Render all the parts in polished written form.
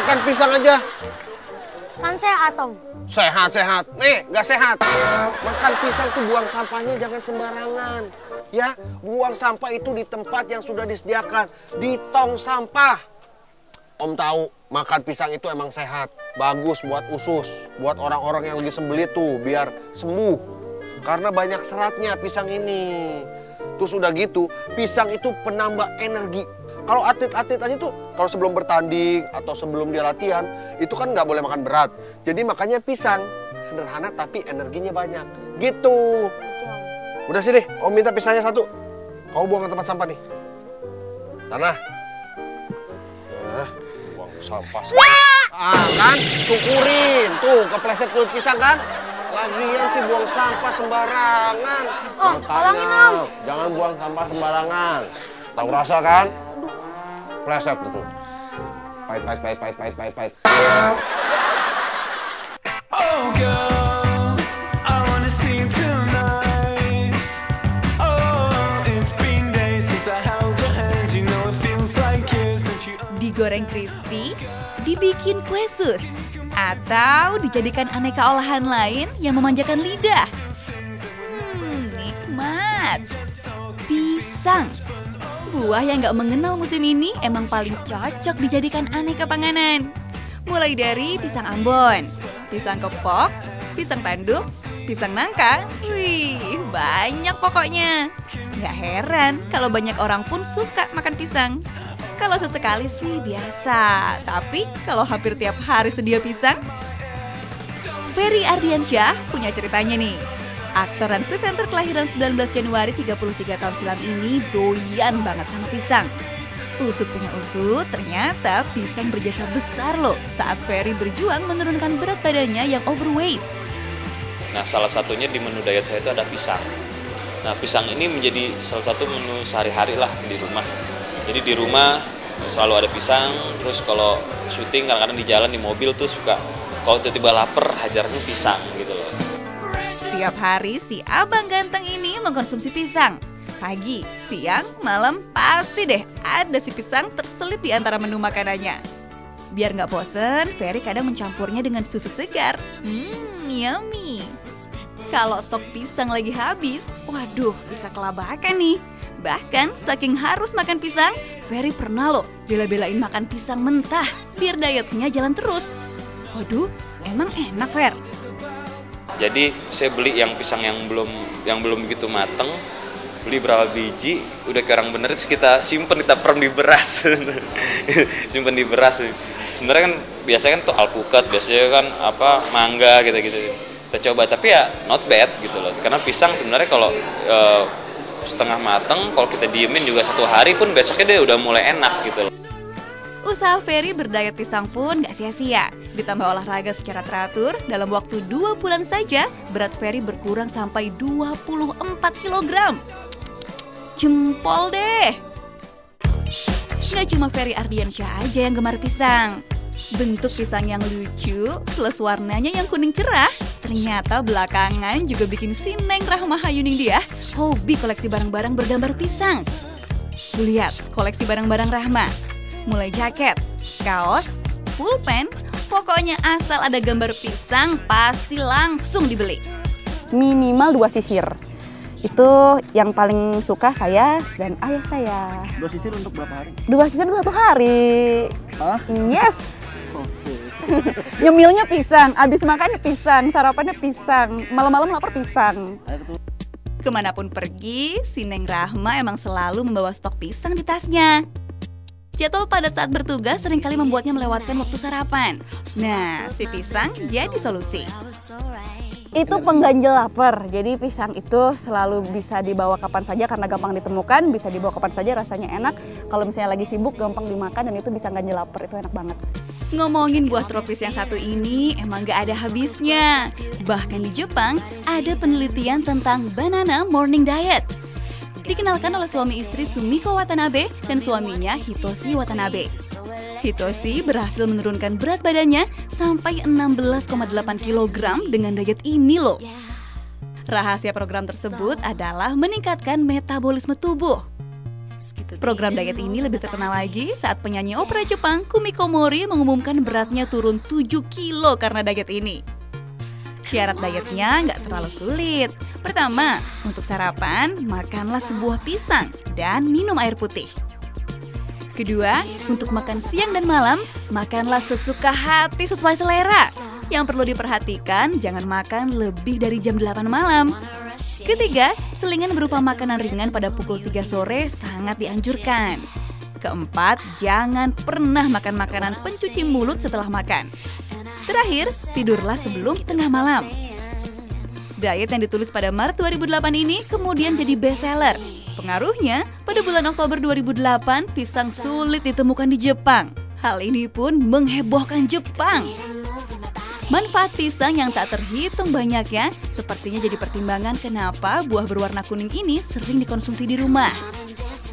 makan pisang aja. Kan sehat, Om. Sehat. Nih, nggak sehat. Makan pisang tuh buang sampahnya jangan sembarangan. Ya, buang sampah itu di tempat yang sudah disediakan. Di tong sampah. Om tahu, makan pisang itu emang sehat. Bagus buat usus. Buat orang-orang yang lagi sembelit tuh, biar sembuh. Karena banyak seratnya pisang ini. Terus udah gitu, pisang itu penambah energi. Kalau atlet-atlet aja tuh, kalau sebelum bertanding atau sebelum dia latihan, itu kan nggak boleh makan berat. Jadi makanya pisang sederhana tapi energinya banyak. Gitu. Udah sini, Om minta pisangnya 1. Kau buang ke tempat sampah nih. Tanah. Buang sampah. Kan, syukurin. Tuh, kepleset kulit pisang kan? Lagian sih buang sampah sembarangan. Tolongin, Om. Jangan buang sampah sembarangan. Tahu rasa kan? Pleset gitu. Pahit. Oh girl, I wanna see you tonight. Oh, it's been days since I held your hands. You know it feels like years since you. Digoreng crispy, dibikin kue sus, atau dijadikan aneka olahan lain yang memanjakan lidah. Nikmat. Pisang. Buah yang gak mengenal musim ini emang paling cocok dijadikan aneka panganan. Mulai dari pisang Ambon, pisang kepok, pisang tanduk, pisang nangka. Wih, banyak pokoknya. Gak heran kalau banyak orang pun suka makan pisang. Kalau sesekali sih biasa, tapi kalau hampir tiap hari sedia pisang. Ferry Ardiansyah punya ceritanya nih. Aktor dan presenter kelahiran 19 Januari 33 tahun silam ini doyan banget sama pisang. Usut punya usut, ternyata pisang berjasa besar loh saat Ferry berjuang menurunkan berat badannya yang overweight. Nah, salah satunya di menu diet saya itu ada pisang. Nah, pisang ini menjadi salah satu menu sehari-hari lah di rumah. Jadi di rumah selalu ada pisang, terus kalau syuting kadang-kadang di jalan di mobil tuh suka kalau tiba-tiba lapar hajarnya pisang gitu loh. Setiap hari si abang ganteng ini mengkonsumsi pisang. Pagi, siang, malam pasti deh ada si pisang terselip di antara menu makanannya. Biar nggak bosen, Ferry kadang mencampurnya dengan susu segar. Yummy. Kalau stok pisang lagi habis, waduh bisa kelabakan nih. Bahkan saking harus makan pisang, Ferry pernah loh bela-belain makan pisang mentah biar dietnya jalan terus. Waduh, emang enak, Fer? Jadi saya beli yang pisang yang belum begitu mateng, beli berapa biji, udah kayak orang bener, terus kita simpen, kita perem di beras. Simpen di beras. Sebenarnya kan biasanya kan tuh alpukat, biasanya kan mangga gitu-gitu. Kita coba, tapi ya not bad gitu loh. Karena pisang sebenarnya kalau setengah mateng, kalau kita diemin juga 1 hari pun besoknya dia udah mulai enak gitu loh. Usaha Ferry berdiet pisang pun gak sia-sia. Ditambah olahraga secara teratur, dalam waktu 2 bulan saja, berat Ferry berkurang sampai 24 kg. Jempol deh! Gak cuma Ferry Ardiansyah aja yang gemar pisang. Bentuk pisang yang lucu, plus warnanya yang kuning cerah, ternyata belakangan juga bikin si Neng Rahma Hayuning dia hobi koleksi barang-barang bergambar pisang. Lihat koleksi barang-barang Rahma. Mulai jaket, kaos, pulpen, pokoknya asal ada gambar pisang pasti langsung dibeli. Minimal 2 sisir. Itu yang paling suka saya dan ayah saya. 2 sisir untuk berapa hari? 2 sisir untuk 1 hari. Hah? Yes. Oke. Nyemilnya pisang, abis makannya pisang, sarapannya pisang, malam-malam lapar pisang. Kemanapun pergi, si Neng Rahma emang selalu membawa stok pisang di tasnya. Jadwal padat saat bertugas seringkali membuatnya melewatkan waktu sarapan. Nah, si pisang jadi solusi. Itu pengganjal lapar, jadi pisang itu selalu bisa dibawa kapan saja karena gampang ditemukan, bisa dibawa kapan saja, rasanya enak. Kalau misalnya lagi sibuk, gampang dimakan dan itu bisa ganjil lapar, itu enak banget. Ngomongin buah tropis yang satu ini emang gak ada habisnya. Bahkan di Jepang ada penelitian tentang banana morning diet. Dikenalkan oleh suami istri Sumiko Watanabe dan suaminya Hitoshi Watanabe. Hitoshi berhasil menurunkan berat badannya sampai 16,8 kg dengan diet ini loh. Rahasia program tersebut adalah meningkatkan metabolisme tubuh. Program diet ini lebih terkenal lagi saat penyanyi opera Jepang Kumiko Mori mengumumkan beratnya turun 7 kilo karena diet ini. Syarat dietnya nggak terlalu sulit. Pertama, untuk sarapan, makanlah sebuah pisang dan minum air putih. Kedua, untuk makan siang dan malam, makanlah sesuka hati sesuai selera. Yang perlu diperhatikan, jangan makan lebih dari jam 8 malam. Ketiga, selingan berupa makanan ringan pada pukul 3 sore sangat dianjurkan. Keempat, jangan pernah makan makanan pencuci mulut setelah makan. Terakhir, tidurlah sebelum tengah malam. Diet yang ditulis pada Maret 2008 ini kemudian jadi bestseller. Pengaruhnya, pada bulan Oktober 2008, pisang sulit ditemukan di Jepang. Hal ini pun menghebohkan Jepang. Manfaat pisang yang tak terhitung banyaknya sepertinya jadi pertimbangan kenapa buah berwarna kuning ini sering dikonsumsi di rumah.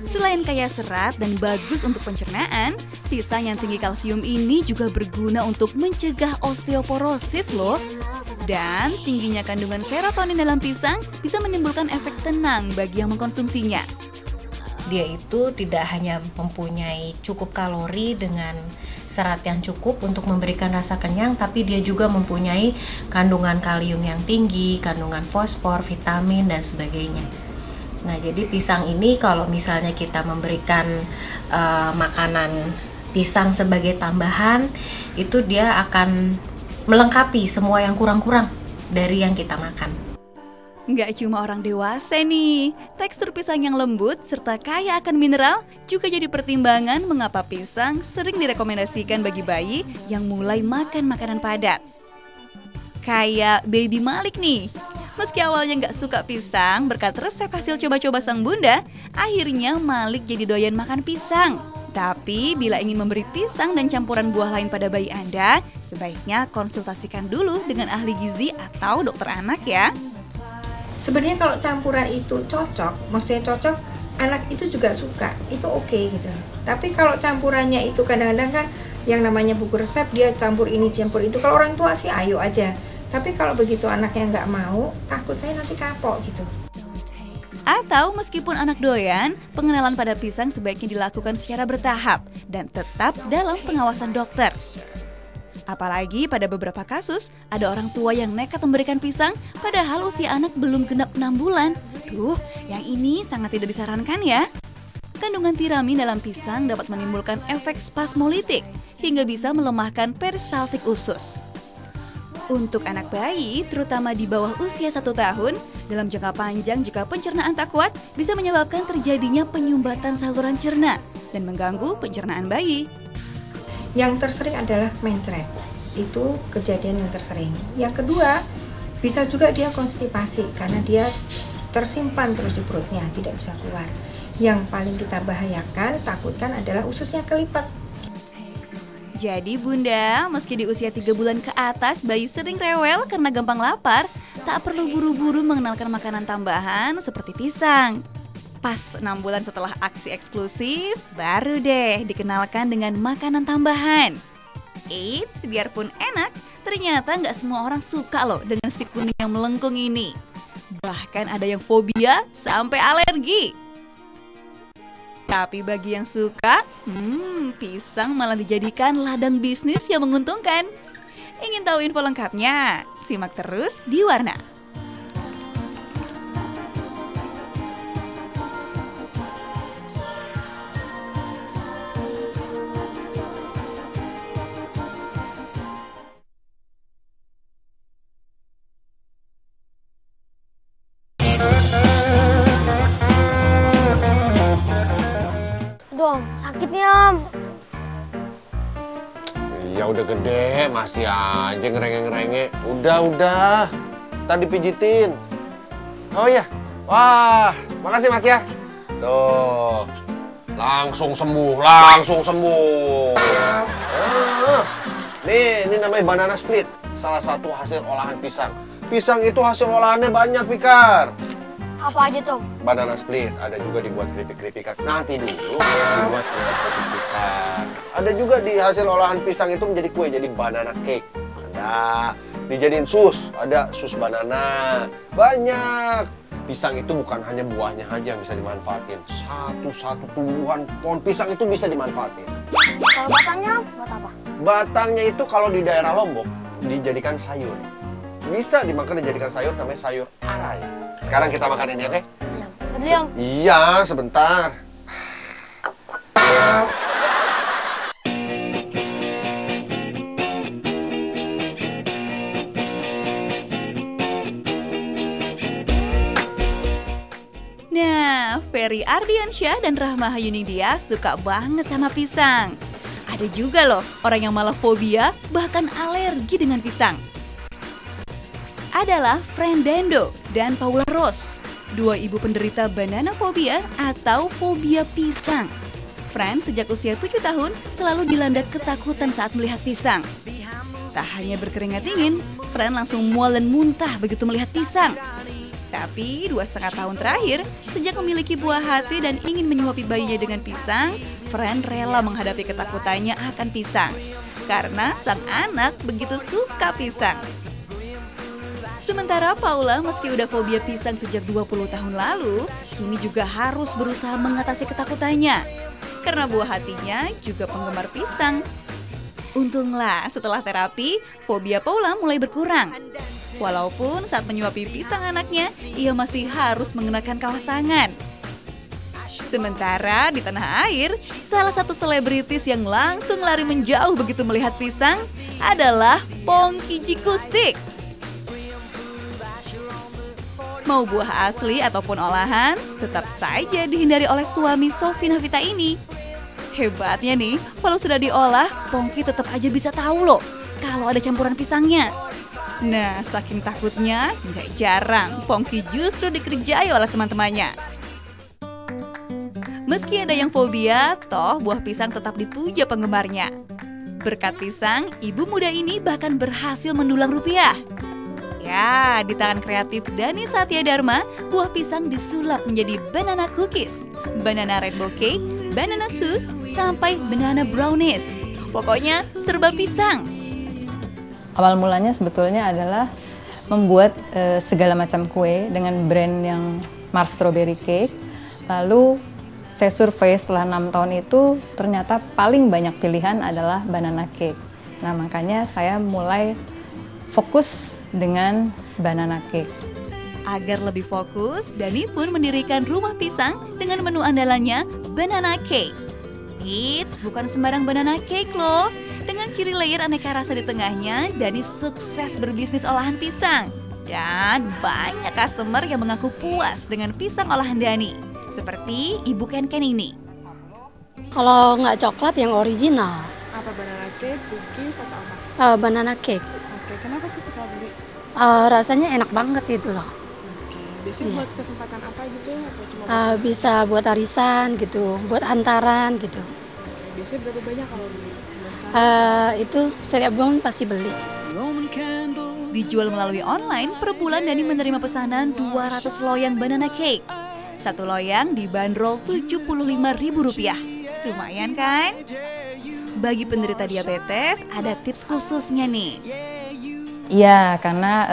Selain kaya serat dan bagus untuk pencernaan, pisang yang tinggi kalsium ini juga berguna untuk mencegah osteoporosis loh. Dan tingginya kandungan serotonin dalam pisang bisa menimbulkan efek tenang bagi yang mengkonsumsinya. Dia itu tidak hanya mempunyai cukup kalori dengan serat yang cukup untuk memberikan rasa kenyang, tapi dia juga mempunyai kandungan kalium yang tinggi, kandungan fosfor, vitamin, dan sebagainya. Nah, jadi pisang ini kalau misalnya kita memberikan makanan pisang sebagai tambahan, itu dia akan melengkapi semua yang kurang-kurang dari yang kita makan. Nggak cuma orang dewasa nih, tekstur pisang yang lembut serta kaya akan mineral juga jadi pertimbangan mengapa pisang sering direkomendasikan bagi bayi yang mulai makan makanan padat. Kayak baby Malik nih. Meski awalnya nggak suka pisang, berkat resep hasil coba-coba sang bunda, akhirnya Malik jadi doyan makan pisang. Tapi bila ingin memberi pisang dan campuran buah lain pada bayi Anda, sebaiknya konsultasikan dulu dengan ahli gizi atau dokter anak ya. Sebenarnya kalau campuran itu cocok, maksudnya cocok, anak itu juga suka, itu oke gitu. Tapi kalau campurannya itu kadang-kadang kan yang namanya buku resep dia campur ini campur itu, kalau orang tua sih ayo aja. Tapi kalau begitu anaknya nggak mau, takut saya nanti kapok gitu. Atau meskipun anak doyan, pengenalan pada pisang sebaiknya dilakukan secara bertahap dan tetap dalam pengawasan dokter. Apalagi pada beberapa kasus, ada orang tua yang nekat memberikan pisang padahal usia anak belum genap 6 bulan. Duh, yang ini sangat tidak disarankan ya. Kandungan tiramin dalam pisang dapat menimbulkan efek spasmolitik hingga bisa melemahkan peristaltik usus. Untuk anak bayi, terutama di bawah usia 1 tahun, dalam jangka panjang jika pencernaan tak kuat, bisa menyebabkan terjadinya penyumbatan saluran cerna dan mengganggu pencernaan bayi. Yang tersering adalah mencret, itu kejadian yang tersering. Yang kedua, bisa juga dia konstipasi karena dia tersimpan terus di perutnya, tidak bisa keluar. Yang paling kita bahayakan, takutkan adalah ususnya kelipat. Jadi bunda, meski di usia 3 bulan ke atas bayi sering rewel karena gampang lapar, tak perlu buru-buru mengenalkan makanan tambahan seperti pisang. Pas 6 bulan setelah aksi eksklusif, baru deh dikenalkan dengan makanan tambahan. Eits, biarpun enak, ternyata nggak semua orang suka loh dengan si kuning yang melengkung ini. Bahkan ada yang fobia sampai alergi. Tapi bagi yang suka, pisang malah dijadikan ladang bisnis yang menguntungkan. Ingin tahu info lengkapnya? Simak terus di Warna. Aduh, sakit nih Om. Ya udah gede, masih aja ngerenge-ngerenge. Udah. Tadi pijitin. Oh iya. Wah, makasih Mas ya. Tuh. Langsung sembuh. Nih, ini namanya banana split. Salah satu hasil olahan pisang. Pisang itu hasil olahannya banyak, Pikar. Apa aja tuh? Banana split, ada juga dibuat keripik-keripikan. Nanti dulu dibuat keripik pisang. Ada juga di hasil olahan pisang itu menjadi kue, jadi banana cake. Ada dijadiin sus, ada sus banana. Banyak. Pisang itu bukan hanya buahnya aja yang bisa dimanfaatin. Satu-satu tumbuhan pohon pisang itu bisa dimanfaatin. Kalau batangnya buat apa? Batangnya itu kalau di daerah Lombok dijadikan sayur. Bisa dimakan dijadikan sayur, namanya sayur arai. Sekarang kita makan ini, oke? Iya, sebentar. Nah, Ferry Ardiansyah dan Rahma Hayuningdia suka banget sama pisang. Ada juga loh orang yang malah fobia, bahkan alergi dengan pisang. Adalah Frendendo dan Paula Rose, dua ibu penderita banana phobia atau fobia pisang. Fran sejak usia 7 tahun selalu dilanda ketakutan saat melihat pisang. Tak hanya berkeringat dingin, Fran langsung mual dan muntah begitu melihat pisang. Tapi 2,5 tahun terakhir, sejak memiliki buah hati dan ingin menyuapi bayinya dengan pisang, Fran rela menghadapi ketakutannya akan pisang. Karena sang anak begitu suka pisang. Sementara Paula meski udah fobia pisang sejak 20 tahun lalu, kini juga harus berusaha mengatasi ketakutannya. Karena buah hatinya juga penggemar pisang. Untunglah setelah terapi, fobia Paula mulai berkurang. Walaupun saat menyuapi pisang anaknya, ia masih harus mengenakan kaos tangan. Sementara di tanah air, salah satu selebritis yang langsung lari menjauh begitu melihat pisang adalah Pongky Jikustik. Mau buah asli ataupun olahan, tetap saja dihindari oleh suami Sofi Navita ini. Hebatnya nih, walau sudah diolah, Pongky tetap aja bisa tahu loh kalau ada campuran pisangnya. Nah, saking takutnya, nggak jarang Pongky justru dikerjai oleh teman-temannya. Meski ada yang fobia, toh buah pisang tetap dipuja penggemarnya. Berkat pisang, ibu muda ini bahkan berhasil mendulang rupiah. Ya, di tangan kreatif Dani Satya Dharma, buah pisang disulap menjadi banana cookies, banana rainbow cake, banana sus, sampai banana brownies. Pokoknya serba pisang. Awal mulanya sebetulnya adalah membuat segala macam kue dengan brand yang Mars Strawberry Cake. Lalu saya survei setelah 6 tahun itu ternyata paling banyak pilihan adalah banana cake. Nah makanya saya mulai fokus dengan banana cake. Agar lebih fokus, Dani pun mendirikan rumah pisang dengan menu andalannya banana cake. Eits, bukan sembarang banana cake loh. Dengan ciri layer aneka rasa di tengahnya, Dani sukses berbisnis olahan pisang. Dan banyak customer yang mengaku puas dengan pisang olahan Dani. Seperti Ibu Ken-Ken ini. Kalau nggak coklat yang original. Apa banana cake, cookies atau apa? Banana cake. Oke, kenapa sih suka beli? Rasanya enak banget itu loh. Biasanya buat kesempatan apa gitu? Atau cuma Bisa buat arisan gitu, buat hantaran gitu. biasanya berapa banyak kalau beli? Itu setiap bulan pasti beli. Dijual melalui online, per bulan Dani menerima pesanan 200 loyang banana cake. Satu loyang dibanderol Rp75.000. Lumayan kan? Bagi penderita diabetes, ada tips khususnya nih. Iya, karena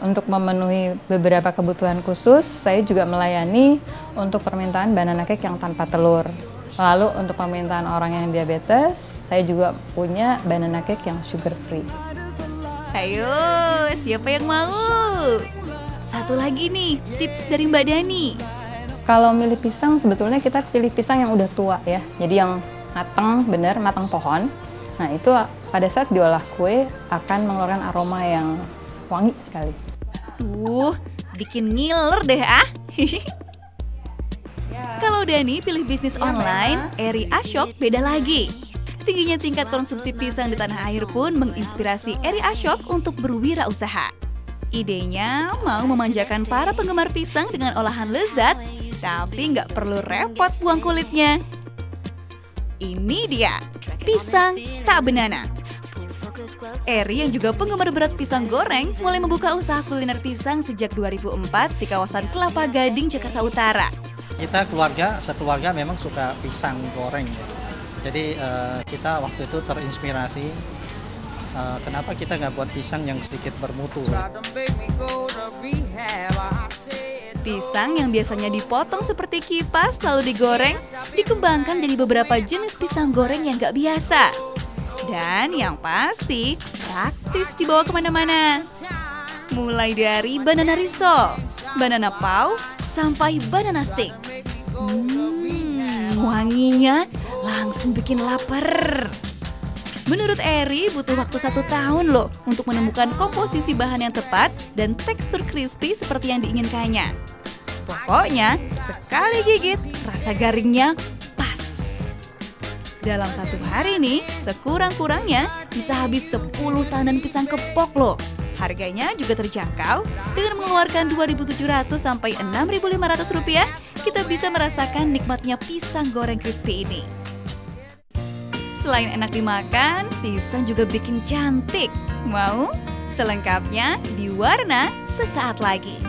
untuk memenuhi beberapa kebutuhan khusus, saya juga melayani untuk permintaan banana cake yang tanpa telur. Lalu untuk permintaan orang yang diabetes, saya juga punya banana cake yang sugar free. Ayo, siapa yang mau? Satu lagi nih, tips dari Mbak Dani. Kalau milih pisang, sebetulnya kita pilih pisang yang udah tua ya. Jadi yang matang, bener, matang pohon. Nah itu pada saat diolah kue akan mengeluarkan aroma yang wangi sekali. Bikin ngiler deh ah. Kalau Dani pilih bisnis online, Eri Ashok beda lagi. Tingginya tingkat konsumsi pisang di tanah air pun menginspirasi Eri Ashok untuk berwirausaha. Idenya mau memanjakan para penggemar pisang dengan olahan lezat, tapi nggak perlu repot buang kulitnya. Ini dia, pisang tak banana. Eri yang juga penggemar berat pisang goreng mulai membuka usaha kuliner pisang sejak 2004 di kawasan Kelapa Gading, Jakarta Utara. Kita sekeluarga memang suka pisang goreng ya. Jadi kita waktu itu terinspirasi kenapa kita nggak buat pisang yang sedikit bermutu. Pisang yang biasanya dipotong seperti kipas lalu digoreng, dikembangkan jadi beberapa jenis pisang goreng yang gak biasa. Dan yang pasti praktis dibawa kemana-mana. Mulai dari banana risol, banana paw, sampai banana stick. Wanginya langsung bikin lapar. Menurut Eri butuh waktu 1 tahun loh untuk menemukan komposisi bahan yang tepat dan tekstur crispy seperti yang diinginkannya. Pokoknya sekali gigit rasa garingnya pas. Dalam 1 hari nih sekurang-kurangnya bisa habis 10 tandan pisang kepok loh. Harganya juga terjangkau, dengan mengeluarkan Rp2.700 sampai Rp6.500, kita bisa merasakan nikmatnya pisang goreng crispy ini. Selain enak dimakan, pisang juga bikin cantik. Mau? Selengkapnya di Warna sesaat lagi.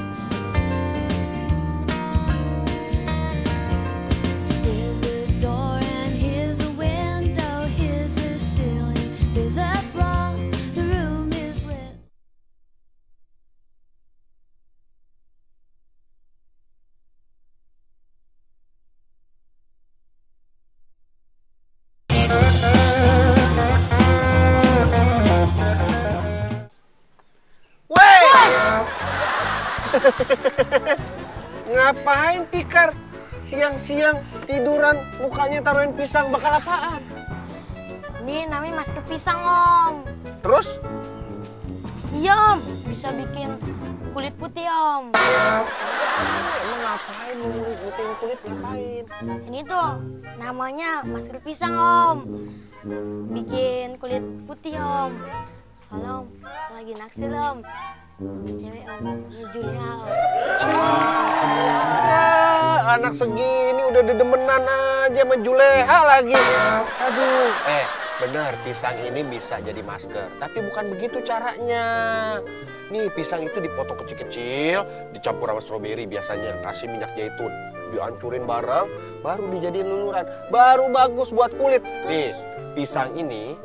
Ngapain Pikar? Siang-siang tiduran mukanya taruhin pisang, bakal apaan? Ini namanya masker pisang, Om. Terus? Iya, Om. Bisa bikin kulit putih, Om. Emang ngapain mau putihin kulit, ngapain? Ini tuh namanya masker pisang, Om. Bikin kulit putih, Om. Soalnya, Om, lagi naksir, Om. Sama cewek, Om. Julia, Om. Ya, anak segini udah dedemenan aja sama Juleha lagi. Aduh, bener pisang ini bisa jadi masker. Tapi bukan begitu caranya. Nih pisang itu dipotong kecil-kecil, dicampur sama stroberi biasanya. Kasih minyak zaitun, dihancurin bareng, baru dijadiin luluran. Baru bagus buat kulit. Nih, pisang ini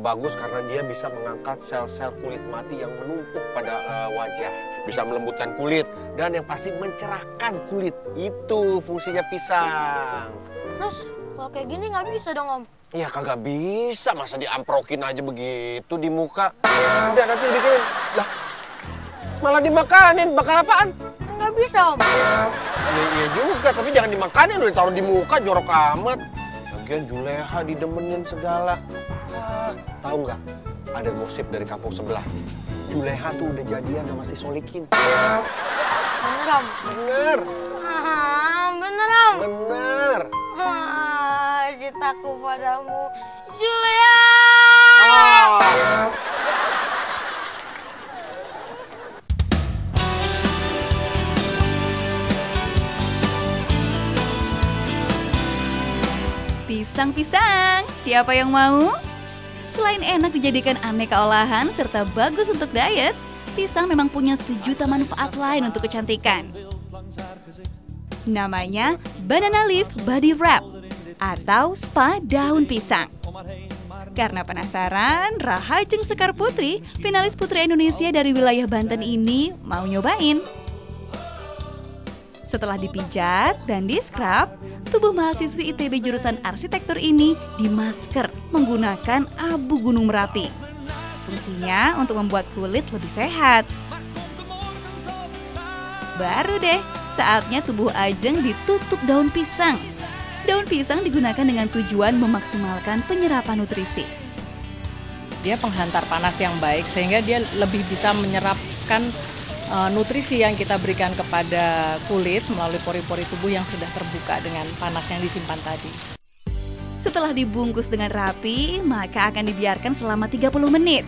bagus karena dia bisa mengangkat sel-sel kulit mati yang menumpuk pada wajah. Bisa melembutkan kulit dan yang pasti mencerahkan kulit. Itu fungsinya pisang. Terus kalau kayak gini nggak bisa dong, Om? Ya kagak bisa, masa diamprokin aja begitu di muka. Udah nanti dibikinin. Lah, malah dimakanin, bakal apaan? Nggak bisa, Om. Iya juga, tapi jangan dimakanin, udah taruh di muka jorok amat. Lagian Juleha didemenin segala. Tahu nggak? Ada gosip dari kampung sebelah. Juleha tuh udah jadian sama si Solikin. Bener, Om? Bener. Bener, Om? Bener. Cintaku padamu, Julia. Pisang-pisang, siapa yang mau? Selain enak dijadikan aneka olahan serta bagus untuk diet, pisang memang punya sejuta manfaat lain untuk kecantikan. Namanya Banana Leaf Body Wrap atau spa daun pisang. Karena penasaran, Rahajeng Sekar Putri, finalis Putri Indonesia dari wilayah Banten ini mau nyobain. Setelah dipijat dan di-scrub, tubuh mahasiswi ITB jurusan arsitektur ini dimasker menggunakan abu gunung Merapi. Fungsinya untuk membuat kulit lebih sehat. Baru deh, saatnya tubuh Ajeng ditutup daun pisang. Daun pisang digunakan dengan tujuan memaksimalkan penyerapan nutrisi. Dia penghantar panas yang baik sehingga dia lebih bisa menyerapkan nutrisi yang kita berikan kepada kulit melalui pori-pori tubuh yang sudah terbuka dengan panas yang disimpan tadi. Setelah dibungkus dengan rapi, maka akan dibiarkan selama 30 menit.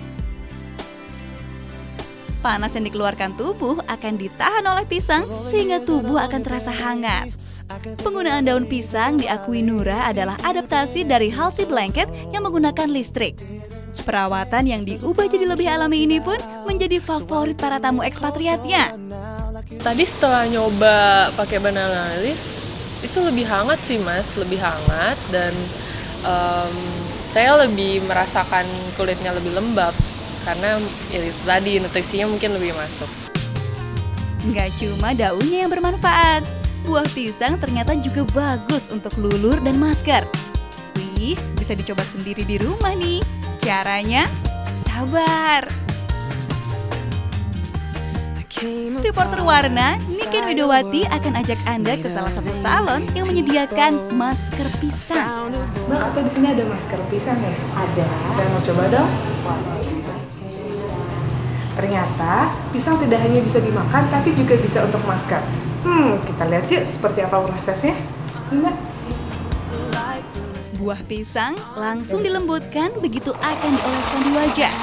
Panas yang dikeluarkan tubuh akan ditahan oleh pisang sehingga tubuh akan terasa hangat. Penggunaan daun pisang diakui Nura adalah adaptasi dari Healthy Blanket yang menggunakan listrik. Perawatan yang diubah jadi lebih alami ini pun menjadi favorit para tamu ekspatriatnya. Tadi setelah nyoba pakai banana leaf, itu lebih hangat sih Mas, lebih hangat dan saya lebih merasakan kulitnya lebih lembab karena ya itu tadi nutrisinya mungkin lebih masuk. Nggak cuma daunnya yang bermanfaat, buah pisang ternyata juga bagus untuk lulur dan masker. Wih, bisa dicoba sendiri di rumah nih. Caranya, sabar. Reporter Warna, Niken Widowati akan ajak Anda ke salah satu salon yang menyediakan masker pisang. Mbak, atau di sini ada masker pisang ya? Ada. Saya mau coba dong. Ternyata pisang tidak hanya bisa dimakan, tapi juga bisa untuk masker. Kita lihat yuk seperti apa prosesnya. Mbak. Buah pisang langsung dilembutkan begitu akan dioleskan di wajah.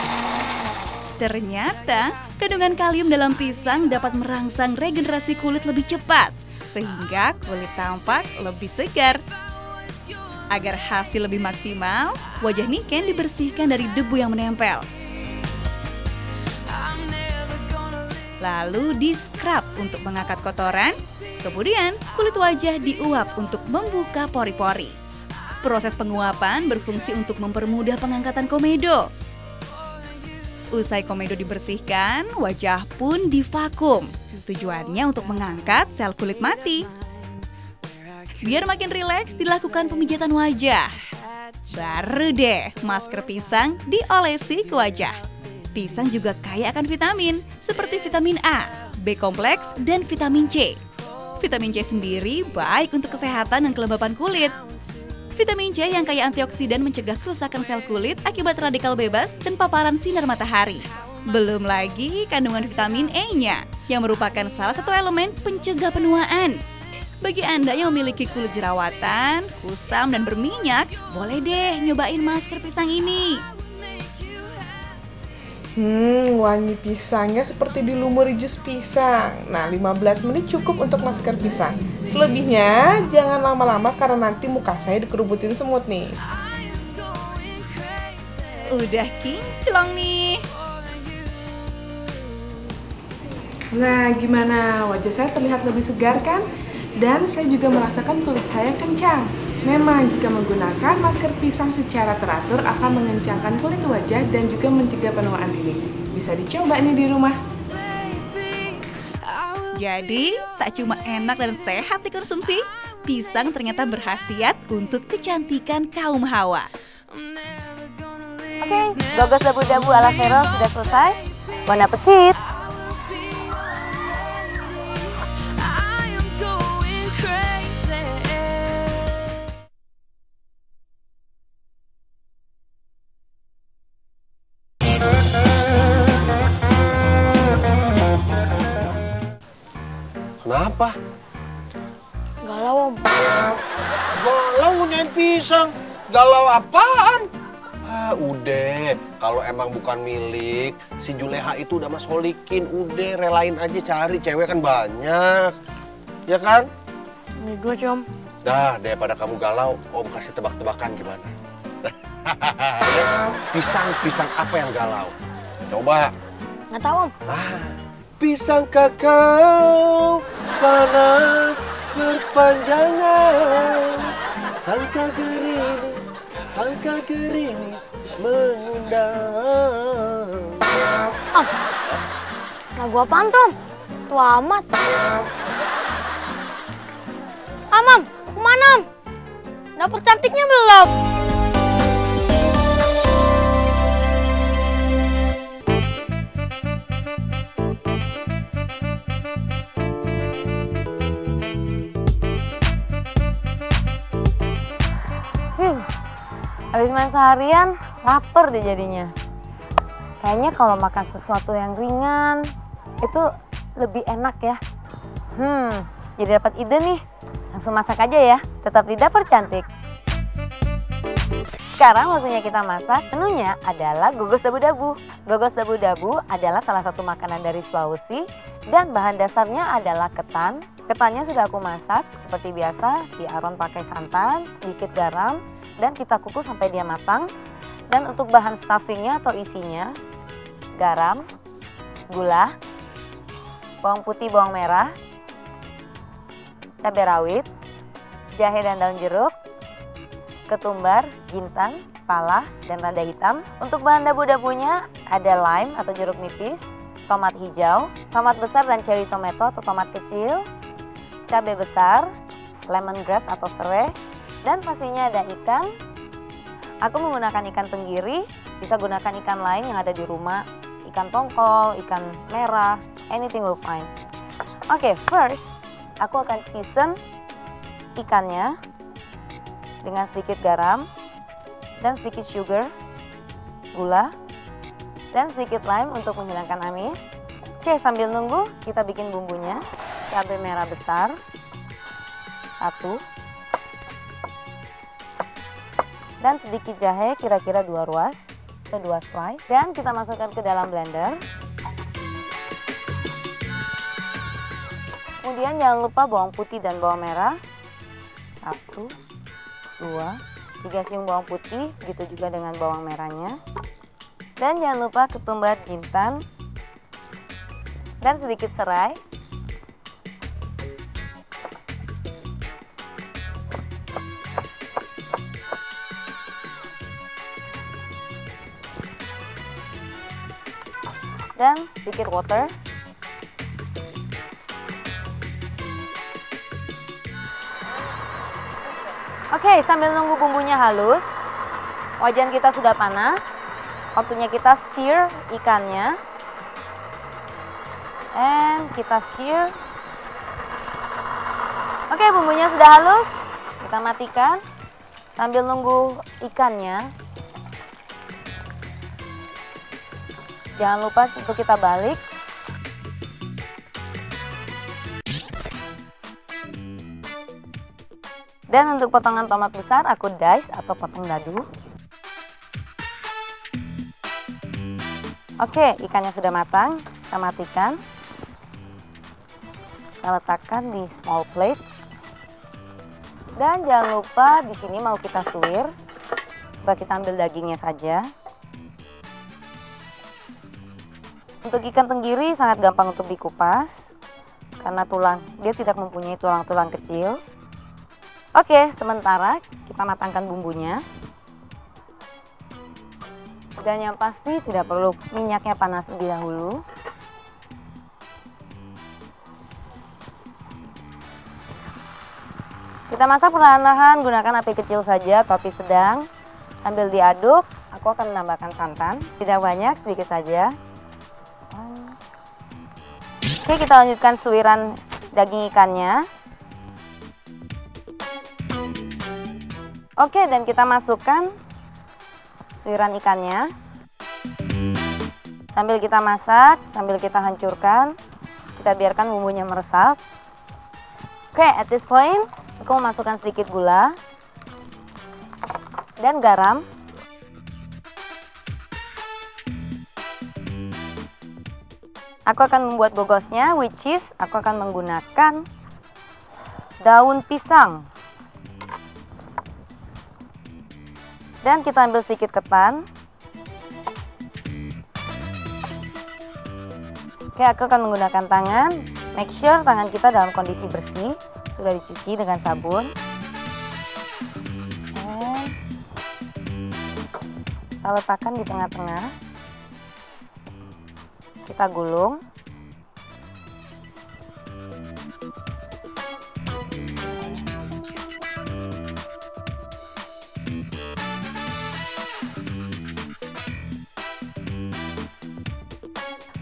Ternyata, kandungan kalium dalam pisang dapat merangsang regenerasi kulit lebih cepat, sehingga kulit tampak lebih segar. Agar hasil lebih maksimal, wajah Niken dibersihkan dari debu yang menempel. Lalu di-scrub untuk mengangkat kotoran, kemudian kulit wajah diuap untuk membuka pori-pori. Proses penguapan berfungsi untuk mempermudah pengangkatan komedo. Usai komedo dibersihkan, wajah pun divakum. Tujuannya untuk mengangkat sel kulit mati. Biar makin rileks, dilakukan pemijatan wajah. Baru deh masker pisang diolesi ke wajah. Pisang juga kaya akan vitamin, seperti vitamin A, B kompleks, dan vitamin C. Vitamin C sendiri baik untuk kesehatan dan kelembapan kulit. Vitamin C yang kaya antioksidan mencegah kerusakan sel kulit akibat radikal bebas dan paparan sinar matahari. Belum lagi kandungan vitamin E-nya, yang merupakan salah satu elemen pencegah penuaan. Bagi Anda yang memiliki kulit jerawatan, kusam, dan berminyak, boleh deh nyobain masker pisang ini. Wangi pisangnya seperti dilumuri jus pisang. Nah, 15 menit cukup untuk masker pisang. Selebihnya jangan lama-lama karena nanti muka saya dikerubutin semut nih. Udah kinclong nih. Nah, gimana? Wajah saya terlihat lebih segar kan? Dan saya juga merasakan kulit saya kencang. Memang jika menggunakan masker pisang secara teratur akan mengencangkan kulit wajah dan juga mencegah penuaan dini. Bisa dicoba nih di rumah. Jadi, tak cuma enak dan sehat dikonsumsi, pisang ternyata berkhasiat untuk kecantikan kaum hawa. Oke, gogos dabu-dabu ala Vero sudah selesai. Bon appetit! Kenapa? Galau, Om. Galau ngunyain pisang. Galau apaan? Udah. Kalau emang bukan milik, si Juleha itu udah Mas Holikin. Udah, relain aja cari. Cewek kan banyak. Ya kan? Ini gue, Om. Dah, daripada kamu galau, Om kasih tebak-tebakan gimana? Pisang apa yang galau? Coba. Nggak tahu, Om. Pisang kakao panas berpanjangan, sangka gerimis mengundang. Lagu apaan, Tom? Tua amat. Mam, kemana, Om? Dapur cantiknya belum? Habis main seharian, lapar deh jadinya. Kayaknya kalau makan sesuatu yang ringan, itu lebih enak ya. Jadi dapat ide nih. Langsung masak aja ya, tetap di Dapur Cantik. Sekarang waktunya kita masak. Menunya adalah gogos dabu-dabu. Gogos dabu-dabu adalah salah satu makanan dari Sulawesi dan bahan dasarnya adalah ketan. Ketannya sudah aku masak seperti biasa, diaron pakai santan, sedikit garam, dan kita kukus sampai dia matang. Dan untuk bahan stuffingnya atau isinya, garam, gula, bawang putih, bawang merah, cabai rawit, jahe dan daun jeruk, ketumbar, jintan, pala, dan lada hitam. Untuk bahan dabu-dabunya ada lime atau jeruk nipis, tomat hijau, tomat besar dan cherry tomato atau tomat kecil, cabai besar, lemongrass atau serai, dan pastinya ada ikan. Aku menggunakan ikan tenggiri, bisa gunakan ikan lain yang ada di rumah, ikan tongkol, ikan merah, anything will fine. Oke, first aku akan season ikannya dengan sedikit garam dan sedikit sugar, gula, dan sedikit lime untuk menghilangkan amis. Oke, sambil nunggu kita bikin bumbunya. Cabai merah besar 1, dan sedikit jahe kira-kira 2 ruas atau 2 slice, dan kita masukkan ke dalam blender. Kemudian jangan lupa bawang putih dan bawang merah 1, 2, 3 siung bawang putih, begitu juga dengan bawang merahnya. Dan jangan lupa ketumbar jintan dan sedikit serai. Dan sedikit water. Oke, sambil nunggu bumbunya halus, wajan kita sudah panas. Waktunya kita sear ikannya. And kita sear. Oke, bumbunya sudah halus. Kita matikan. Sambil nunggu ikannya, jangan lupa untuk kita balik. Dan untuk potongan tomat besar, aku dice atau potong dadu. Oke, ikannya sudah matang, kita matikan. Kita letakkan di small plate. Dan jangan lupa di sini mau kita suwir. Coba kita ambil dagingnya saja. Untuk ikan tenggiri sangat gampang untuk dikupas karena dia tidak mempunyai tulang-tulang kecil. Oke, sementara kita matangkan bumbunya. Dan yang pasti tidak perlu minyaknya panas lebih dahulu. Kita masak perlahan-lahan, gunakan api kecil saja atau api sedang. Sambil diaduk, aku akan menambahkan santan. Tidak banyak, sedikit saja. Oke, kita lanjutkan suiran daging ikannya. Oke, dan kita masukkan suiran ikannya. Sambil kita masak, sambil kita hancurkan, kita biarkan bumbunya meresap. Oke, at this point, aku memasukkan sedikit gula dan garam. Aku akan membuat gogosnya, which is aku akan menggunakan daun pisang. Dan kita ambil sedikit ketan. Oke, aku akan menggunakan tangan. Make sure tangan kita dalam kondisi bersih, sudah dicuci dengan sabun. Kita letakkan di tengah-tengah. Kita gulung.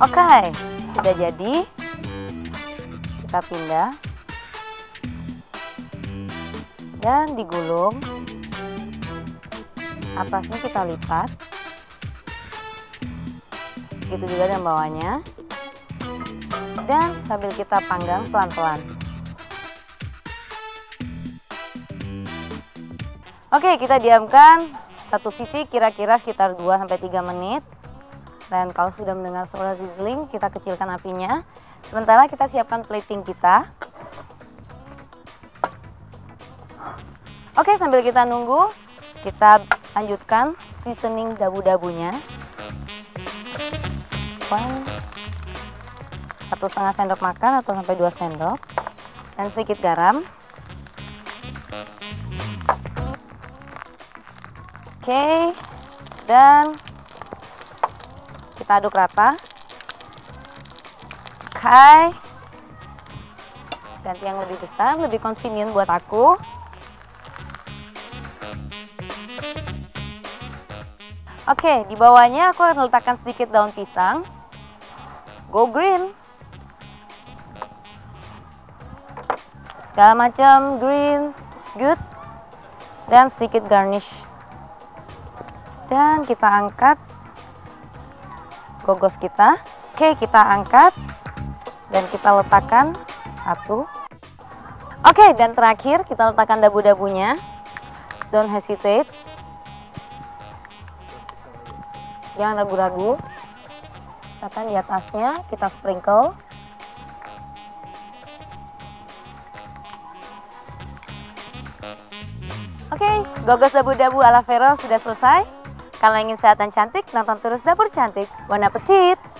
Oke, sudah jadi. Kita pindah. Dan digulung. Atasnya kita lipat. Begitu juga dengan bawahnya. Dan sambil kita panggang pelan-pelan. Oke, kita diamkan satu sisi kira-kira sekitar 2-3 menit. Dan kalau sudah mendengar suara sizzling, kita kecilkan apinya. Sementara kita siapkan plating kita. Oke, sambil kita nunggu, kita lanjutkan seasoning dabu-dabunya. 1,5 sendok makan atau sampai 2 sendok. Dan sedikit garam. Oke, dan kita aduk rata. Oke. Ganti yang lebih besar, lebih convenient buat aku. Oke, di bawahnya aku akan letakkan sedikit daun pisang. Go green. Segala macam green, it's good. Dan sedikit garnish. Dan kita angkat gogos kita. Oke, kita angkat dan kita letakkan satu. Oke, dan terakhir kita letakkan dabu-dabunya. Don't hesitate. Jangan ragu-ragu. Letakkan di atasnya, kita sprinkle. Oke, gogos dabu-dabu ala Vero sudah selesai. Kalau ingin sehat dan cantik, nonton terus Dapur Cantik. Bon appetit!